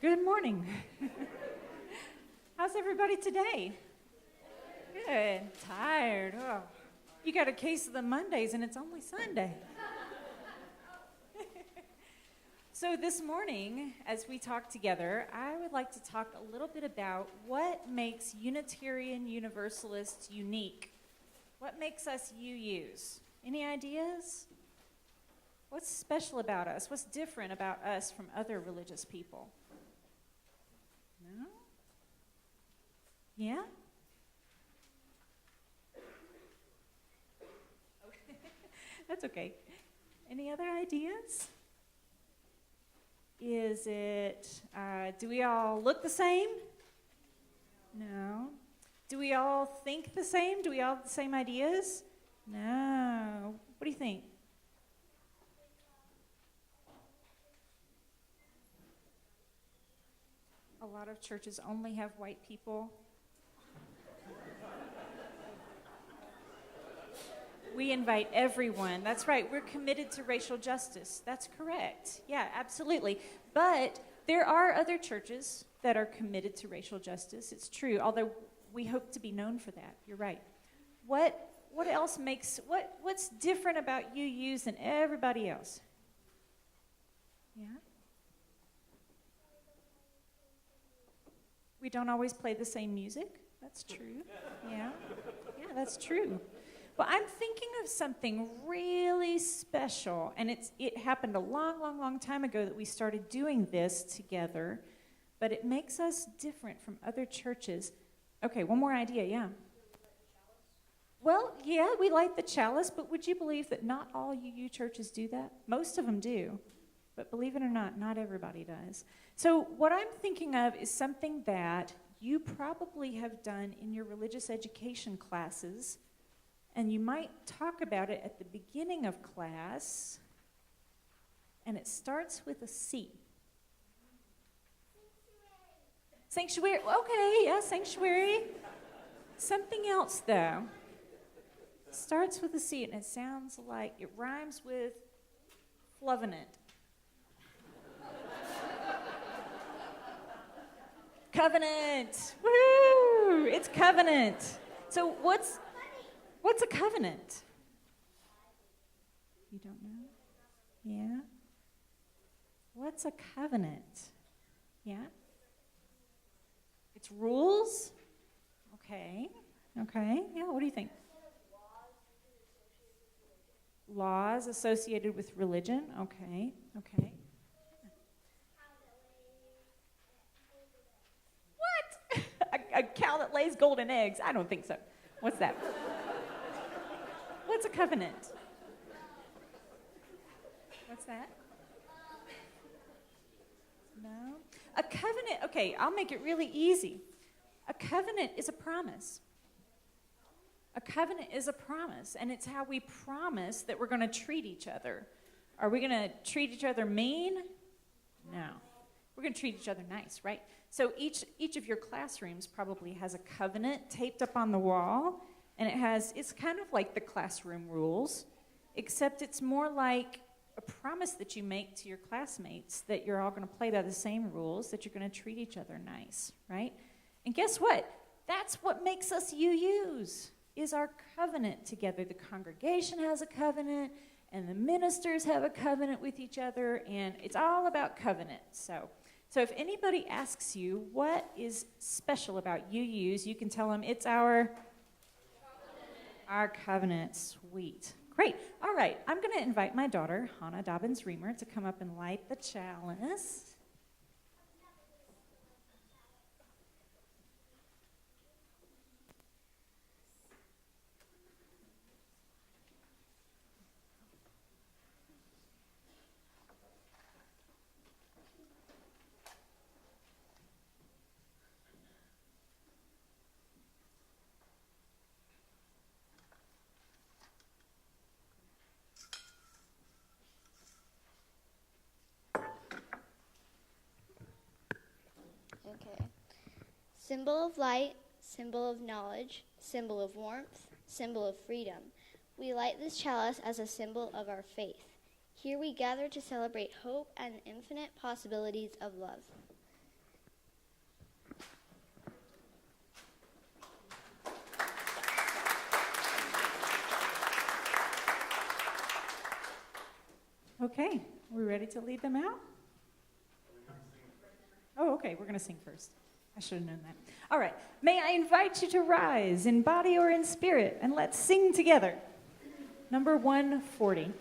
Good morning. How's everybody today? Good. Tired. Oh, you got a case of the Mondays and it's only Sunday. So this morning, as we talk together, I would like to talk a little bit about what makes Unitarian Universalists unique. What makes us UUs? Any ideas? What's special about us? What's different about us from other religious people? No? Yeah? That's okay. Any other ideas? Is it, do we all look the same? No. Do we all think the same? Do we all have the same ideas? No. What do you think? A lot of churches only have white people. We invite everyone. That's right. We're committed to racial justice. That's correct. Yeah, absolutely. But there are other churches that are committed to racial justice. It's true, although we hope to be known for that. You're right. What else makes, what's different about UUs than everybody else? Yeah? We don't always play the same music. That's true. Yeah. Yeah, that's true. Well, I'm thinking of something really special, and it happened a long, long, long time ago that we started doing this together, but it makes us different from other churches. Okay, one more idea, yeah. Well, yeah, we light the chalice, but would you believe that not all UU churches do that? Most of them do, but believe it or not everybody does. So what I'm thinking of is something that you probably have done in your religious education classes, and you might talk about it at the beginning of class, and it starts with a C. Sanctuary. Okay, yeah, sanctuary. Something else, though. Starts with a C, and it sounds like it rhymes with fluovinant. Covenant. Woo! It's covenant. So what's a covenant? You don't know? Yeah? What's a covenant? Yeah? It's rules? Okay. Okay. Yeah, what do you think? Laws associated with religion? Okay. Okay. What? a cow that lays golden eggs? I don't think so. What's that? What's a covenant? What's that? No? A covenant, okay, I'll make it really easy. A covenant is a promise. A covenant is a promise, and it's how we promise that we're going to treat each other. Are we going to treat each other mean? No. We're going to treat each other nice, right? So each of your classrooms probably has a covenant taped up on the wall, and it's kind of like the classroom rules, except it's more like a promise that you make to your classmates that you're all going to play by the same rules, that you're going to treat each other nice, right? And guess what? That's what makes us UUs, is our covenant together. The congregation has a covenant, and the ministers have a covenant with each other, and it's all about covenant. So if anybody asks you what is special about UUs, you can tell them it's our covenant. Sweet. Great. All right. I'm going to invite my daughter, Hannah Dobbins Reamer, to come up and light the chalice. Okay. Symbol of light, symbol of knowledge, symbol of warmth, symbol of freedom. We light this chalice as a symbol of our faith. Here we gather to celebrate hope and infinite possibilities of love. Okay, we ready to lead them out? Oh, okay, we're going to sing first. I should have known that. All right, may I invite you to rise in body or in spirit, and let's sing together. Number 140.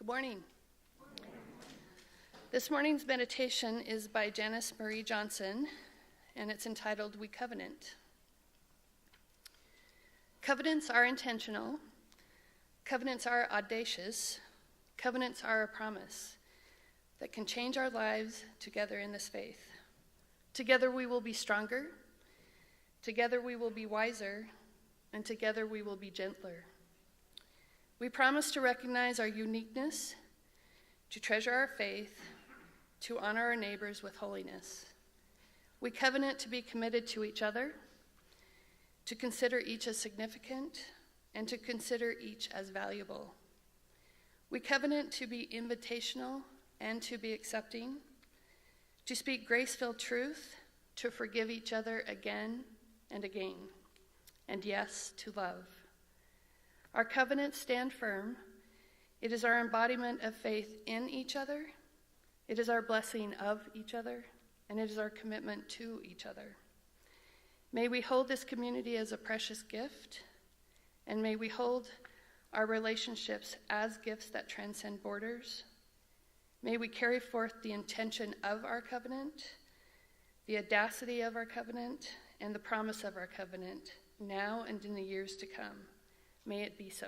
Good morning. This morning's meditation is by Janice Marie Johnson, and it's entitled, We Covenant. Covenants are intentional. Covenants are audacious. Covenants are a promise that can change our lives together in this faith. Together we will be stronger. Together we will be wiser. And together we will be gentler. We promise to recognize our uniqueness, to treasure our faith, to honor our neighbors with holiness. We covenant to be committed to each other, to consider each as significant, and to consider each as valuable. We covenant to be invitational and to be accepting, to speak grace-filled truth, to forgive each other again and again, and yes, to love. Our covenants stand firm. It is our embodiment of faith in each other. It is our blessing of each other, and it is our commitment to each other. May we hold this community as a precious gift, and may we hold our relationships as gifts that transcend borders. May we carry forth the intention of our covenant, the audacity of our covenant, and the promise of our covenant, now and in the years to come. May it be so.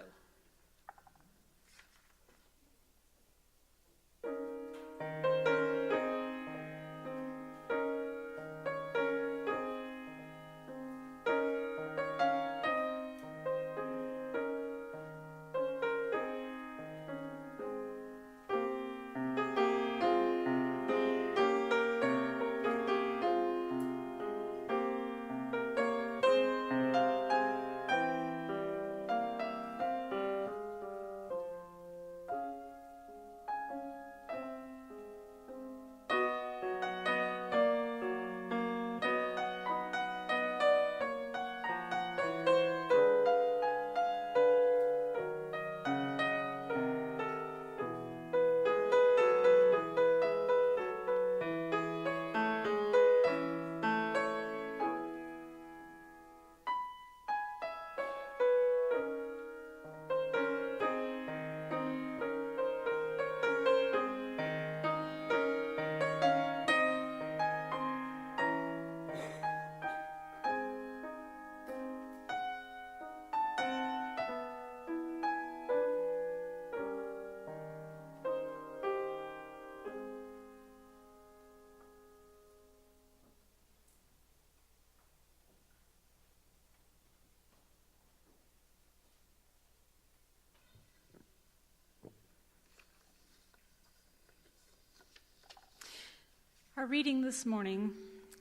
Our reading this morning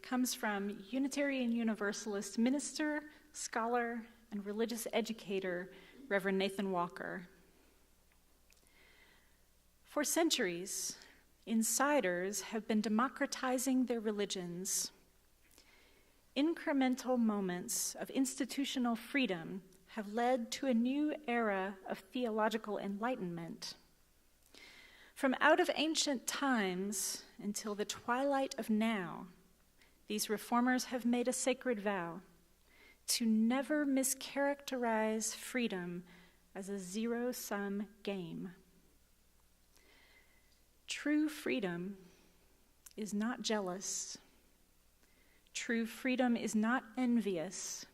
comes from Unitarian Universalist minister, scholar, and religious educator, Reverend Nathan Walker. For centuries, insiders have been democratizing their religions. Incremental moments of institutional freedom have led to a new era of theological enlightenment. From out of ancient times until the twilight of now, these reformers have made a sacred vow to never mischaracterize freedom as a zero-sum game. True freedom is not jealous. True freedom is not envious.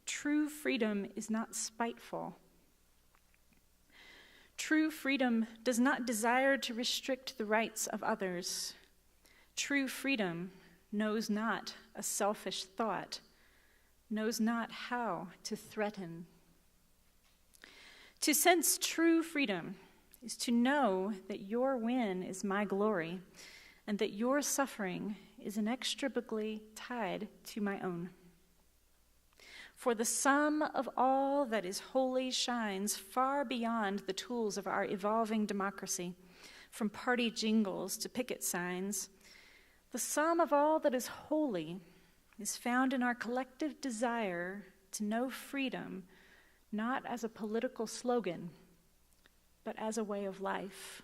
True freedom is not spiteful. True freedom does not desire to restrict the rights of others. True freedom knows not a selfish thought, knows not how to threaten. To sense true freedom is to know that your win is my glory, and that your suffering is inextricably tied to my own. For the sum of all that is holy shines far beyond the tools of our evolving democracy, from party jingles to picket signs. The sum of all that is holy is found in our collective desire to know freedom, not as a political slogan, but as a way of life.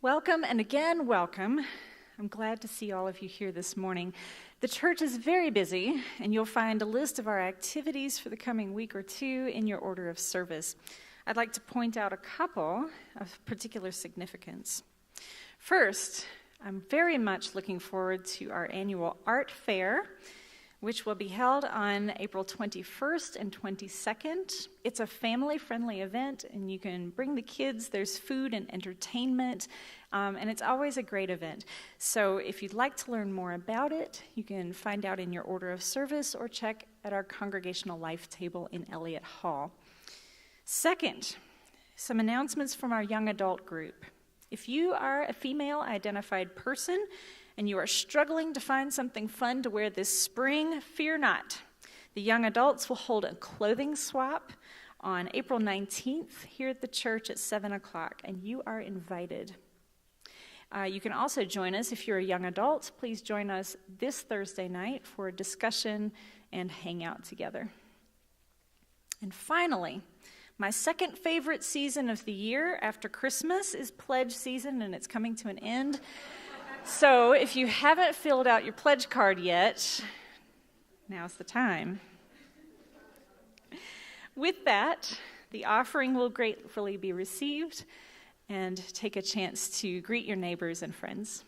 Welcome, and again, welcome. I'm glad to see all of you here this morning. The church is very busy, and you'll find a list of our activities for the coming week or two in your order of service. I'd like to point out a couple of particular significance. First, I'm very much looking forward to our annual art fair, which will be held on April 21st and 22nd. It's a family-friendly event, and you can bring the kids. There's food and entertainment, and it's always a great event. So if you'd like to learn more about it, you can find out in your order of service or check at our congregational life table in Elliott Hall. Second, some announcements from our young adult group. If you are a female-identified person, and you are struggling to find something fun to wear this spring, fear not. The young adults will hold a clothing swap on April 19th here at the church at 7 o'clock, and you are invited. You can also join us if you're a young adult. Please join us this Thursday night for a discussion and hang out together. And finally, my second favorite season of the year after Christmas is pledge season, and it's coming to an end. So if you haven't filled out your pledge card yet, now's the time. With that, the offering will gratefully be received, and take a chance to greet your neighbors and friends.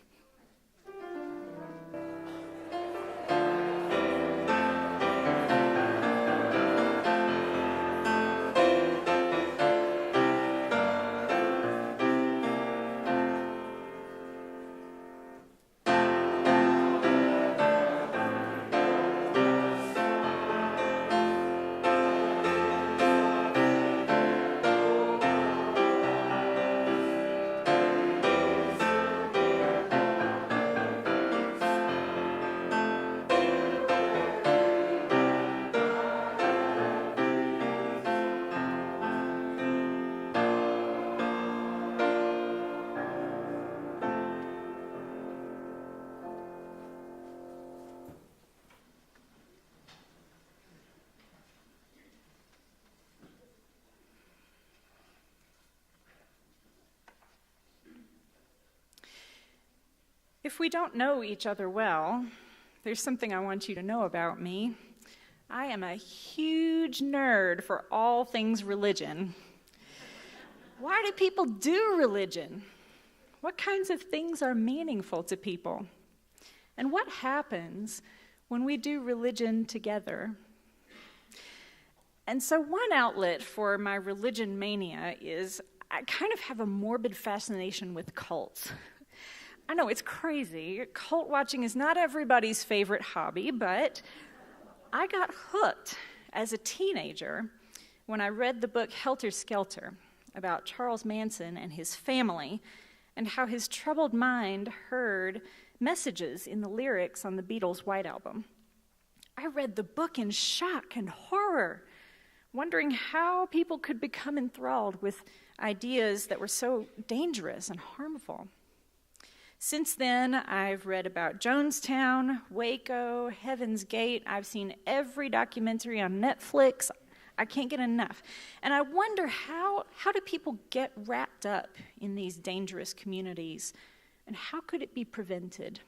If we don't know each other well, there's something I want you to know about me. I am a huge nerd for all things religion. Why do people do religion? What kinds of things are meaningful to people? And what happens when we do religion together? And so one outlet for my religion mania is I kind of have a morbid fascination with cults. I know, it's crazy. Cult watching is not everybody's favorite hobby, but I got hooked as a teenager when I read the book Helter Skelter about Charles Manson and his family, and how his troubled mind heard messages in the lyrics on the Beatles' White Album. I read the book in shock and horror, wondering how people could become enthralled with ideas that were so dangerous and harmful. Since then, I've read about Jonestown, Waco, Heaven's Gate. I've seen every documentary on Netflix. I can't get enough. And I wonder how do people get wrapped up in these dangerous communities, and how could it be prevented?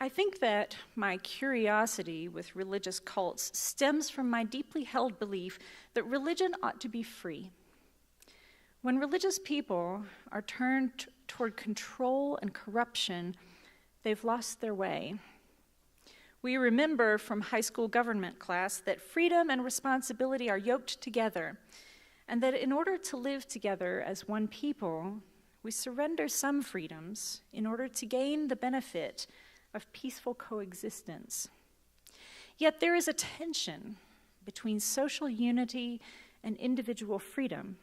I think that my curiosity with religious cults stems from my deeply held belief that religion ought to be free. When religious people are turned toward control and corruption, they've lost their way. We remember from high school government class that freedom and responsibility are yoked together, and that in order to live together as one people, we surrender some freedoms in order to gain the benefit of peaceful coexistence. Yet there is a tension between social unity and individual freedom.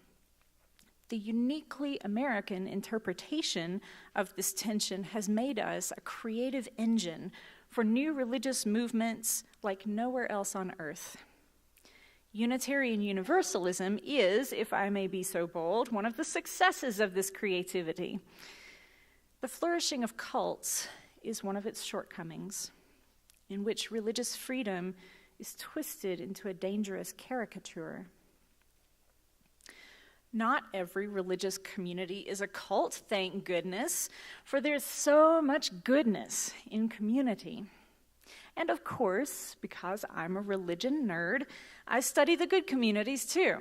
The uniquely American interpretation of this tension has made us a creative engine for new religious movements like nowhere else on earth. Unitarian Universalism is, if I may be so bold, one of the successes of this creativity. The flourishing of cults is one of its shortcomings, in which religious freedom is twisted into a dangerous caricature. Not every religious community is a cult, thank goodness, for there's so much goodness in community. And of course, because I'm a religion nerd, I study the good communities too.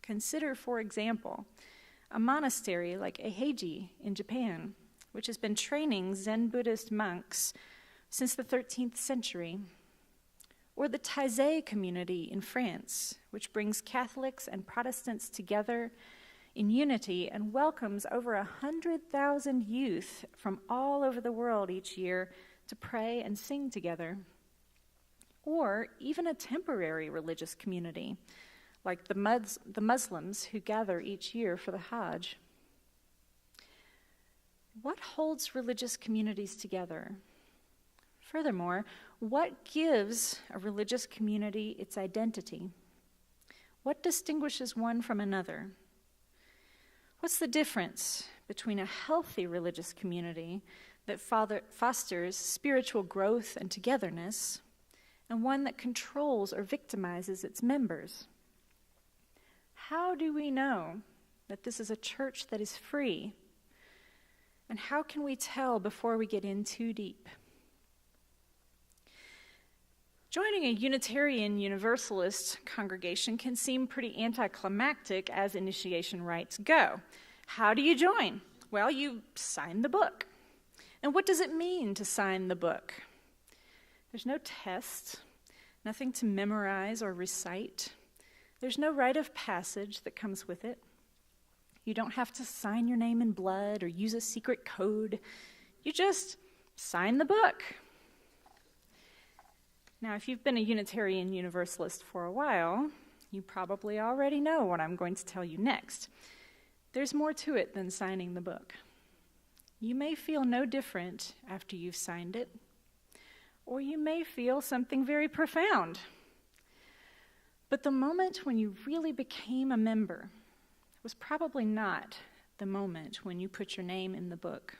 Consider, for example, a monastery like Eiheiji in Japan, which has been training Zen Buddhist monks since the 13th century. Or the Taizé community in France, which brings Catholics and Protestants together in unity and welcomes over 100,000 youth from all over the world each year to pray and sing together. Or even a temporary religious community, like the Muslims who gather each year for the Hajj. What holds religious communities together? Furthermore, what gives a religious community its identity? What distinguishes one from another? What's the difference between a healthy religious community that fosters spiritual growth and togetherness and one that controls or victimizes its members? How do we know that this is a church that is free? And how can we tell before we get in too deep? Joining a Unitarian Universalist congregation can seem pretty anticlimactic as initiation rites go. How do you join? Well, you sign the book. And what does it mean to sign the book? There's no test, nothing to memorize or recite. There's no rite of passage that comes with it. You don't have to sign your name in blood or use a secret code. You just sign the book. Now, if you've been a Unitarian Universalist for a while, you probably already know what I'm going to tell you next. There's more to it than signing the book. You may feel no different after you've signed it, or you may feel something very profound. But the moment when you really became a member was probably not the moment when you put your name in the book.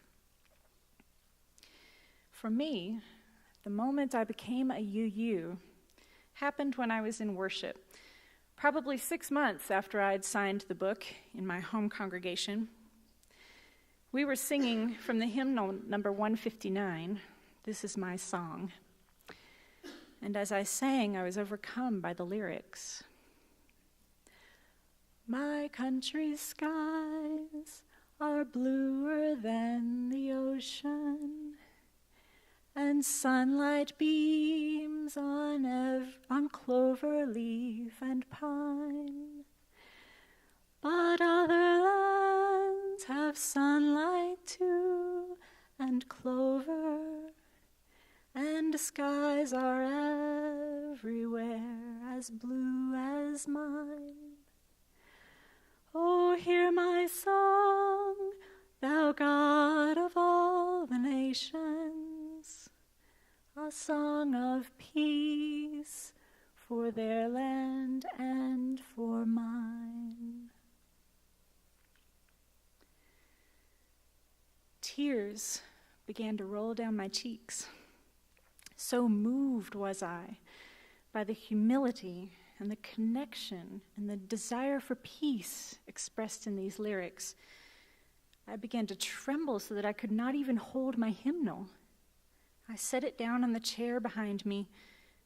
For me, the moment I became a UU happened when I was in worship, probably 6 months after I'd signed the book in my home congregation. We were singing from the hymnal number 159, "This Is My Song." And as I sang, I was overcome by the lyrics. My country's skies are bluer than the ocean, and sunlight beams on clover leaf and pine. But other lands have sunlight too, and clover, and skies are everywhere as blue as mine. Oh, hear my song, thou God of all the nations, a song of peace for their land and for mine. Tears began to roll down my cheeks. So moved was I by the humility and the connection and the desire for peace expressed in these lyrics. I began to tremble so that I could not even hold my hymnal. I set it down on the chair behind me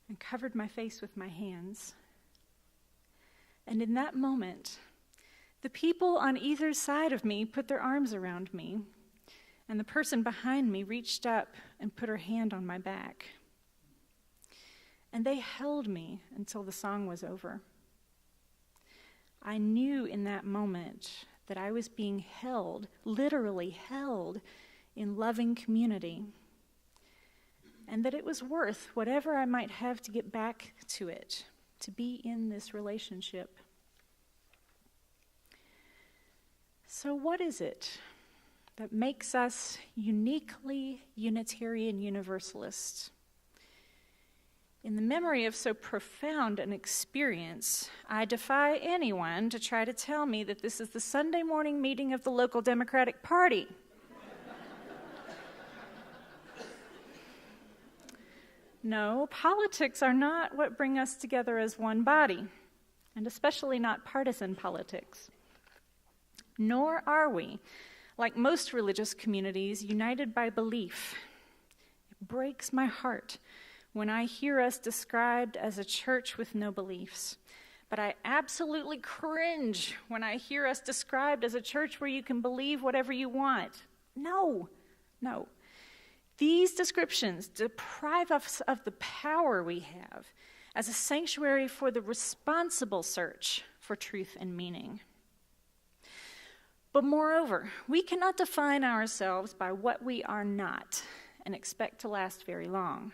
and covered my face with my hands. And in that moment, the people on either side of me put their arms around me, and the person behind me reached up and put her hand on my back. And they held me until the song was over. I knew in that moment that I was being held, literally held, in loving community, and that it was worth whatever I might have to get back to it, to be in this relationship. So what is it that makes us uniquely Unitarian Universalists? In the memory of so profound an experience, I defy anyone to try to tell me that this is the Sunday morning meeting of the local Democratic Party. No, politics are not what bring us together as one body, and especially not partisan politics. Nor are we, like most religious communities, united by belief. It breaks my heart when I hear us described as a church with no beliefs. But I absolutely cringe when I hear us described as a church where you can believe whatever you want. No. These descriptions deprive us of the power we have as a sanctuary for the responsible search for truth and meaning. But moreover, we cannot define ourselves by what we are not and expect to last very long.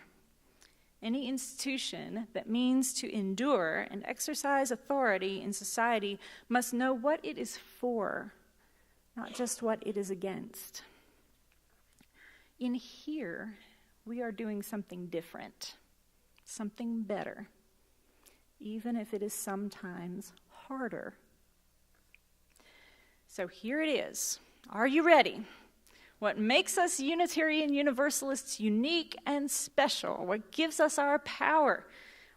Any institution that means to endure and exercise authority in society must know what it is for, not just what it is against. In here, we are doing something different, something better, even if it is sometimes harder. So here it is. Are you ready? What makes us Unitarian Universalists unique and special, what gives us our power,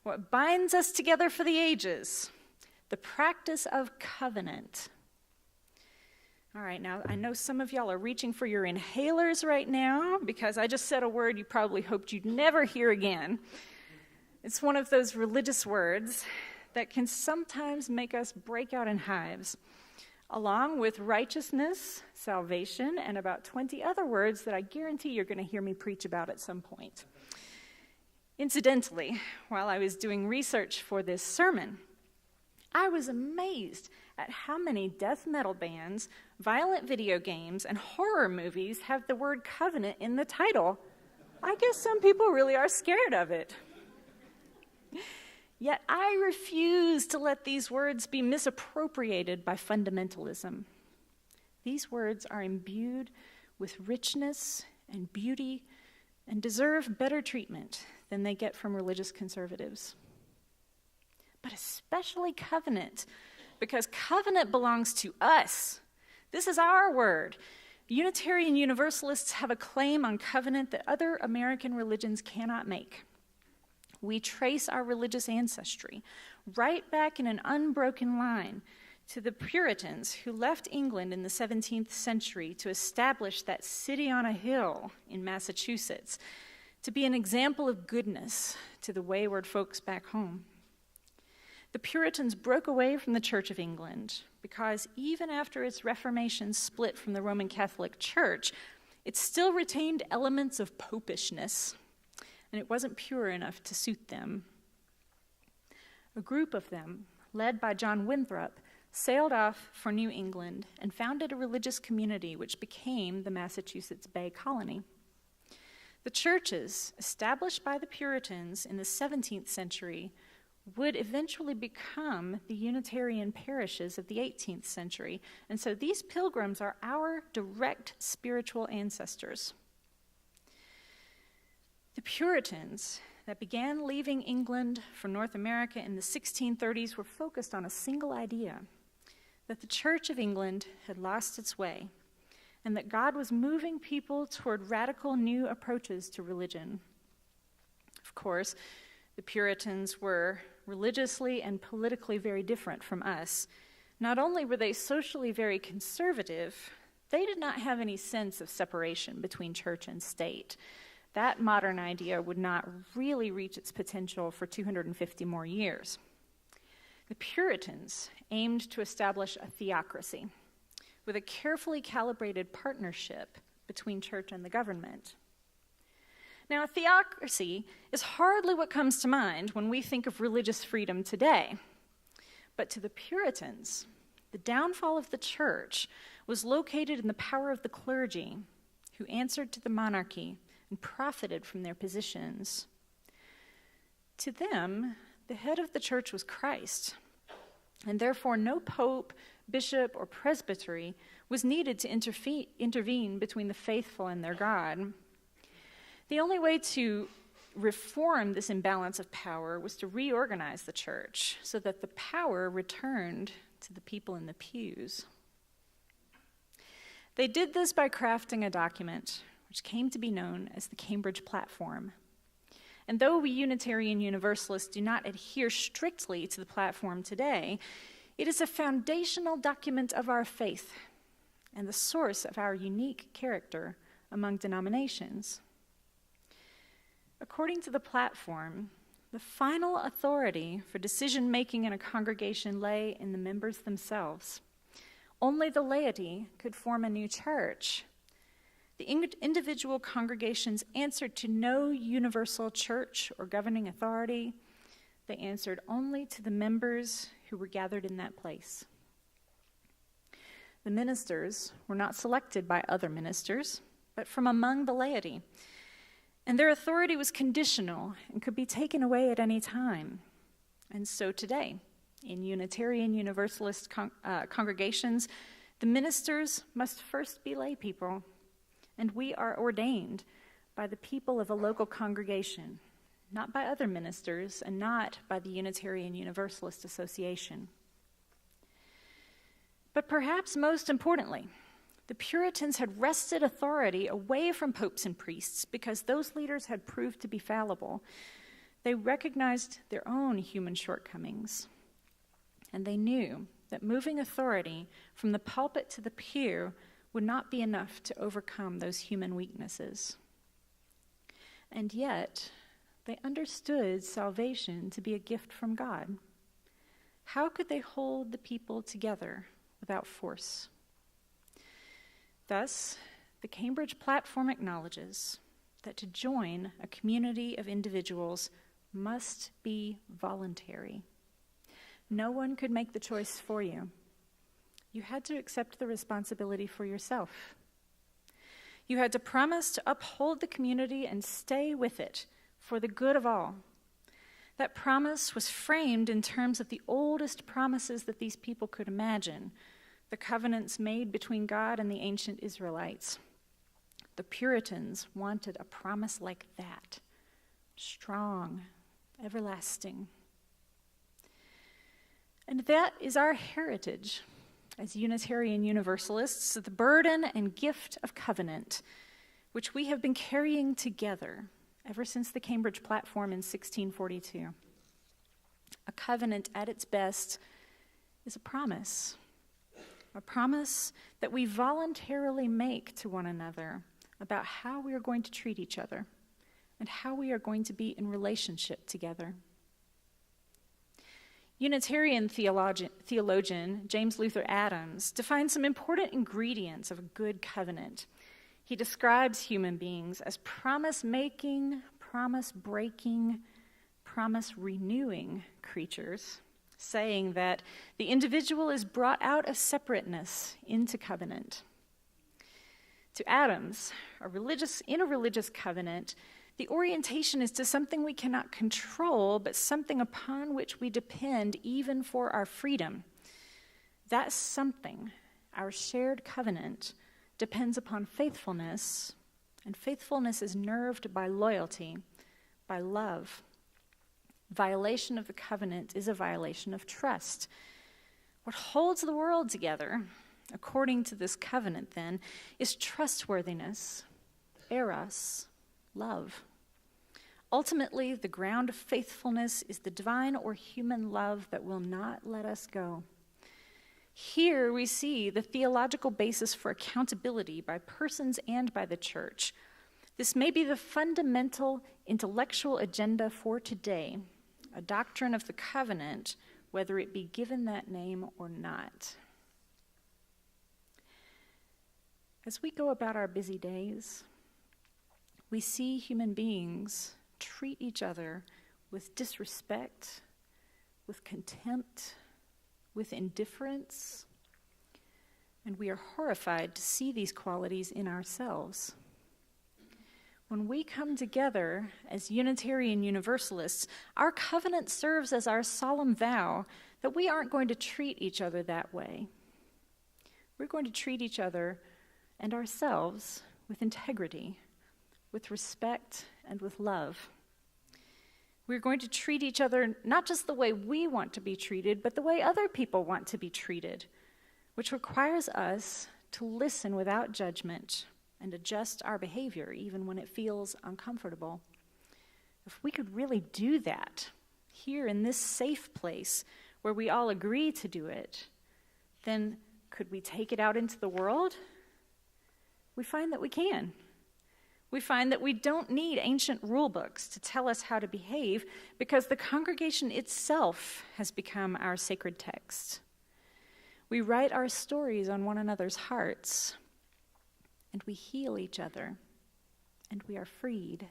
what binds us together for the ages, the practice of covenant. All right, now I know some of y'all are reaching for your inhalers right now because I just said a word you probably hoped you'd never hear again. It's one of those religious words that can sometimes make us break out in hives, along with righteousness, salvation, and about 20 other words that I guarantee you're going to hear me preach about at some point. Incidentally, while I was doing research for this sermon, I was amazed at how many death metal bands, violent video games, and horror movies have the word covenant in the title. I guess some people really are scared of it. Yet I refuse to let these words be misappropriated by fundamentalism. These words are imbued with richness and beauty and deserve better treatment than they get from religious conservatives. But especially covenant, because covenant belongs to us. This is our word. Unitarian Universalists have a claim on covenant that other American religions cannot make. We trace our religious ancestry right back in an unbroken line to the Puritans who left England in the 17th century to establish that city on a hill in Massachusetts to be an example of goodness to the wayward folks back home. The Puritans broke away from the Church of England because even after its Reformation split from the Roman Catholic Church, it still retained elements of popishness, and it wasn't pure enough to suit them. A group of them, led by John Winthrop, sailed off for New England and founded a religious community which became the Massachusetts Bay Colony. The churches, established by the Puritans in the 17th century, would eventually become the Unitarian parishes of the 18th century, and so these pilgrims are our direct spiritual ancestors. The Puritans that began leaving England from North America in the 1630s were focused on a single idea, that the Church of England had lost its way, and that God was moving people toward radical new approaches to religion. Of course, the Puritans were religiously and politically very different from us. Not only were they socially very conservative, they did not have any sense of separation between church and state. That modern idea would not really reach its potential for 250 more years. The Puritans aimed to establish a theocracy with a carefully calibrated partnership between church and the government. Now, a theocracy is hardly what comes to mind when we think of religious freedom today. But to the Puritans, the downfall of the church was located in the power of the clergy, who answered to the monarchy and profited from their positions. To them, the head of the church was Christ, and therefore no pope, bishop, or presbytery was needed to intervene between the faithful and their God. The only way to reform this imbalance of power was to reorganize the church so that the power returned to the people in the pews. They did this by crafting a document which came to be known as the Cambridge Platform. And though we Unitarian Universalists do not adhere strictly to the platform today, it is a foundational document of our faith and the source of our unique character among denominations. According to the platform, the final authority for decision-making in a congregation lay in the members themselves. Only the laity could form a new church. The individual congregations answered to no universal church or governing authority. They answered only to the members who were gathered in that place. The ministers were not selected by other ministers, but from among the laity. And their authority was conditional and could be taken away at any time. And so today, in Unitarian Universalist congregations, the ministers must first be lay people, and we are ordained by the people of a local congregation, not by other ministers and not by the Unitarian Universalist Association. But perhaps most importantly, the Puritans had wrested authority away from popes and priests because those leaders had proved to be fallible. They recognized their own human shortcomings, and they knew that moving authority from the pulpit to the pew would not be enough to overcome those human weaknesses. And yet, they understood salvation to be a gift from God. How could they hold the people together without force? Thus, the Cambridge Platform acknowledges that to join a community of individuals must be voluntary. No one could make the choice for you. You had to accept the responsibility for yourself. You had to promise to uphold the community and stay with it for the good of all. That promise was framed in terms of the oldest promises that these people could imagine, the covenants made between God and the ancient Israelites. The Puritans wanted a promise like that, strong, everlasting. And that is our heritage as Unitarian Universalists, the burden and gift of covenant, which we have been carrying together ever since the Cambridge Platform in 1642. A covenant at its best is a promise that we voluntarily make to one another about how we are going to treat each other and how we are going to be in relationship together. Unitarian theologian James Luther Adams defines some important ingredients of a good covenant. He describes human beings as promise-making, promise-breaking, promise-renewing creatures, saying that the individual is brought out of separateness into covenant. To Adams, in a religious covenant, the orientation is to something we cannot control, but something upon which we depend even for our freedom. That something, our shared covenant, depends upon faithfulness, and faithfulness is nerved by loyalty, by love. Violation of the covenant is a violation of trust. What holds the world together, according to this covenant, then, is trustworthiness, eros, love. Ultimately, the ground of faithfulness is the divine or human love that will not let us go. Here we see the theological basis for accountability by persons and by the church. This may be the fundamental intellectual agenda for today, a doctrine of the covenant, whether it be given that name or not. As we go about our busy days, we see human beings treat each other with disrespect, with contempt, with indifference, and we are horrified to see these qualities in ourselves. When we come together as Unitarian Universalists, our covenant serves as our solemn vow that we aren't going to treat each other that way. We're going to treat each other and ourselves with integrity, with respect, and with love. We're going to treat each other not just the way we want to be treated, but the way other people want to be treated, which requires us to listen without judgment and adjust our behavior even when it feels uncomfortable. If we could really do that here in this safe place where we all agree to do it, then could we take it out into the world we find that we can. We find that we don't need ancient rule books to tell us how to behave because the congregation itself has become our sacred text. We write our stories on one another's hearts, and we heal each other, and we are freed.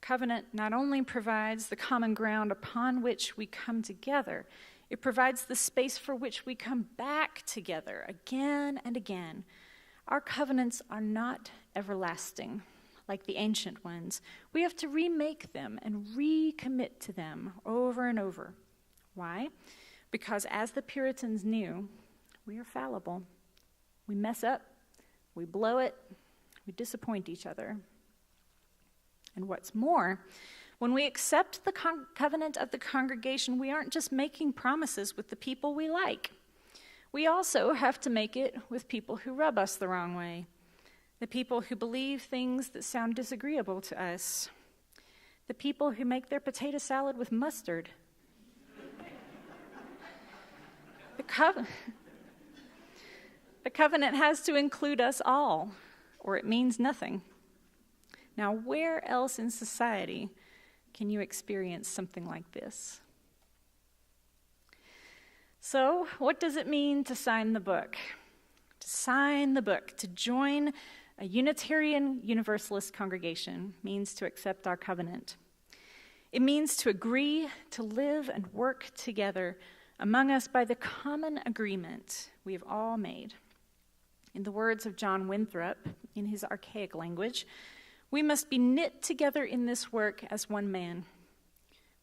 Covenant not only provides the common ground upon which we come together, it provides the space for which we come back together again and again. Our covenants are not everlasting, like the ancient ones. We have to remake them and recommit to them over and over. Why? Because as the Puritans knew, we are fallible. We mess up, we blow it, we disappoint each other. And what's more, when we accept the covenant of the congregation, we aren't just making promises with the people we like. We also have to make it with people who rub us the wrong way, the people who believe things that sound disagreeable to us, the people who make their potato salad with mustard. The covenant has to include us all, or it means nothing. Now, where else in society can you experience something like this? So, what does it mean to sign the book? To sign the book, to join a Unitarian Universalist congregation, means to accept our covenant. It means to agree to live and work together among us by the common agreement we have all made. In the words of John Winthrop, in his archaic language, we must be knit together in this work as one man.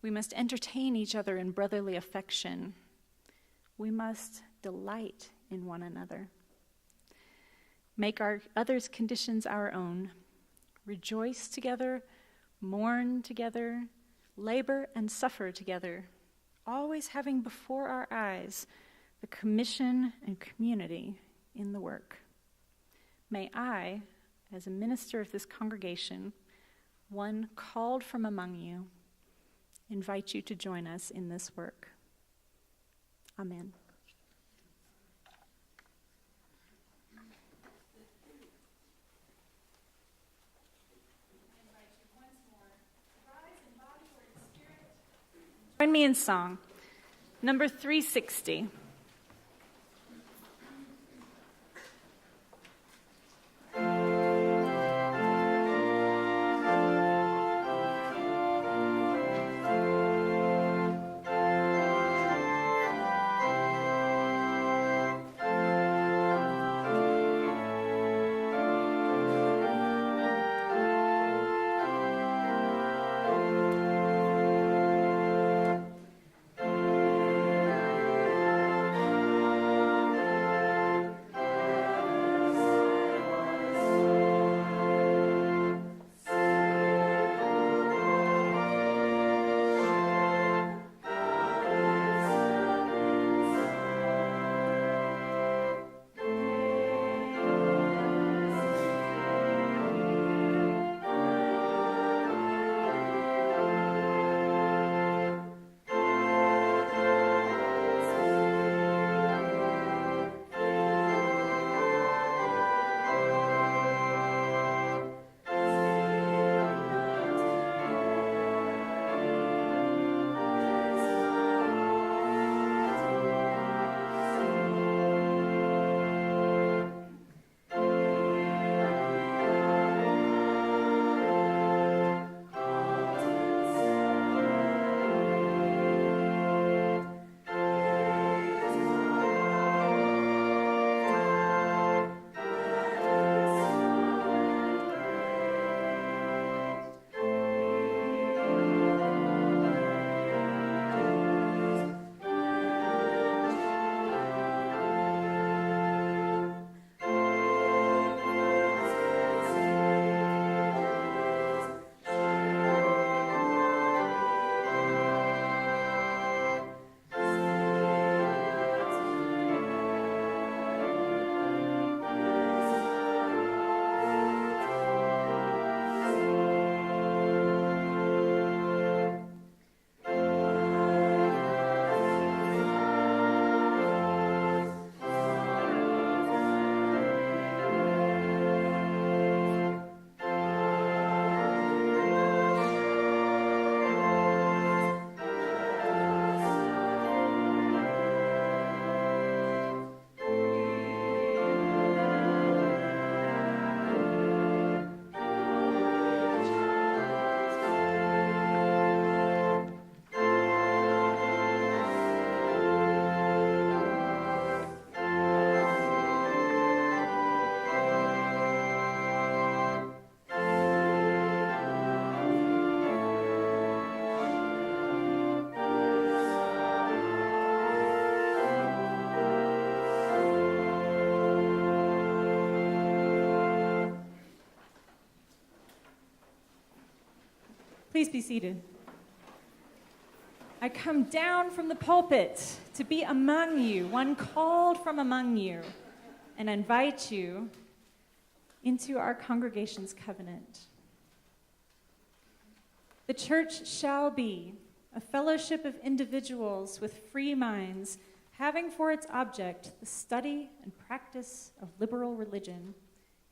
We must entertain each other in brotherly affection. We must delight in one another. Make our others' conditions our own. Rejoice together, mourn together, labor and suffer together, always having before our eyes the commission and community in the work. May I, as a minister of this congregation, one called from among you, invite you to join us in this work. Amen. Join me in song, number 360. Please be seated. I come down from the pulpit to be among you, one called from among you, and invite you into our congregation's covenant. The church shall be a fellowship of individuals with free minds, having for its object the study and practice of liberal religion,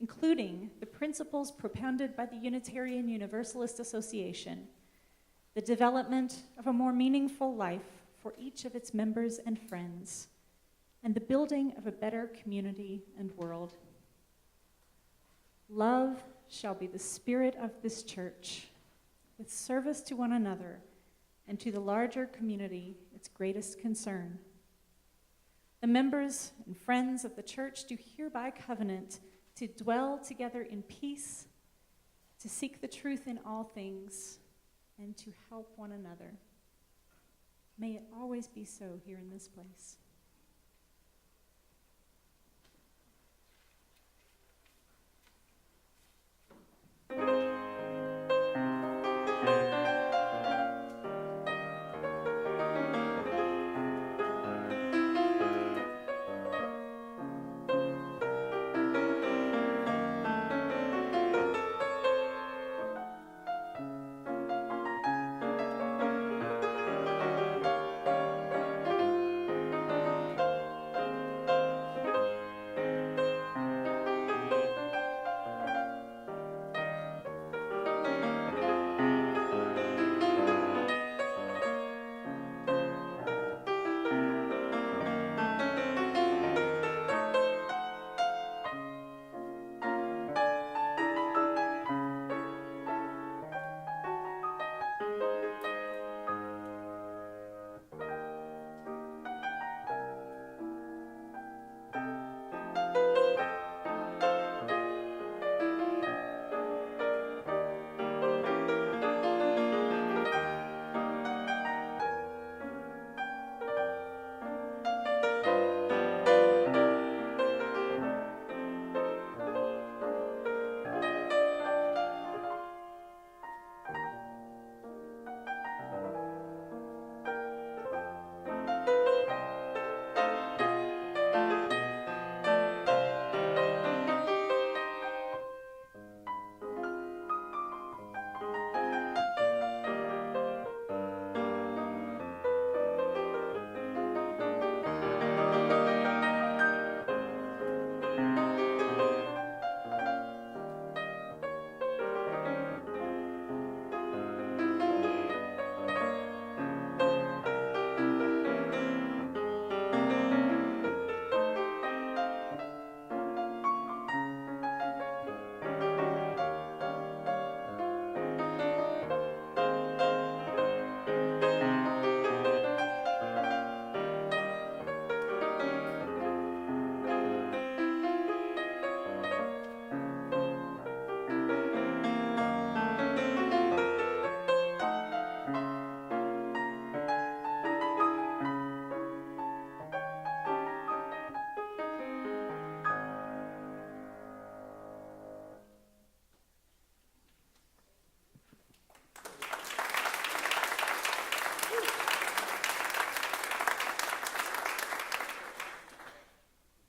including the principles propounded by the Unitarian Universalist Association, the development of a more meaningful life for each of its members and friends, and the building of a better community and world. Love shall be the spirit of this church, with service to one another and to the larger community its greatest concern. The members and friends of the church do hereby covenant to dwell together in peace, to seek the truth in all things, and to help one another. May it always be so here in this place.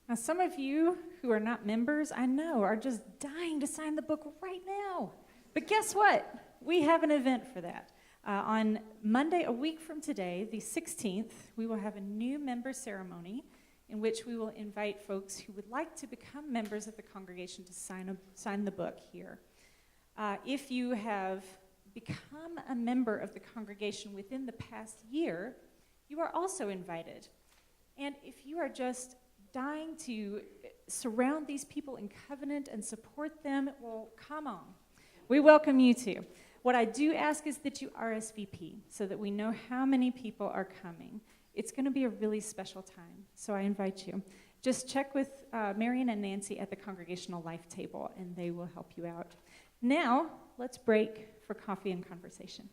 Now, some of you who are not members, I know, are just dying to sign the book right now. But guess what? We have an event for that. On Monday, a week from today, the 16th, we will have a new member ceremony in which we will invite folks who would like to become members of the congregation to sign the book here. If you have become a member of the congregation within the past year, you are also invited. And if you are just dying to surround these people in covenant and support them, well, come on. We welcome you too. What I do ask is that you RSVP so that we know how many people are coming. It's going to be a really special time, so I invite you. Just check with Marion and Nancy at the Congregational Life table, and they will help you out. Now, let's break for coffee and conversation.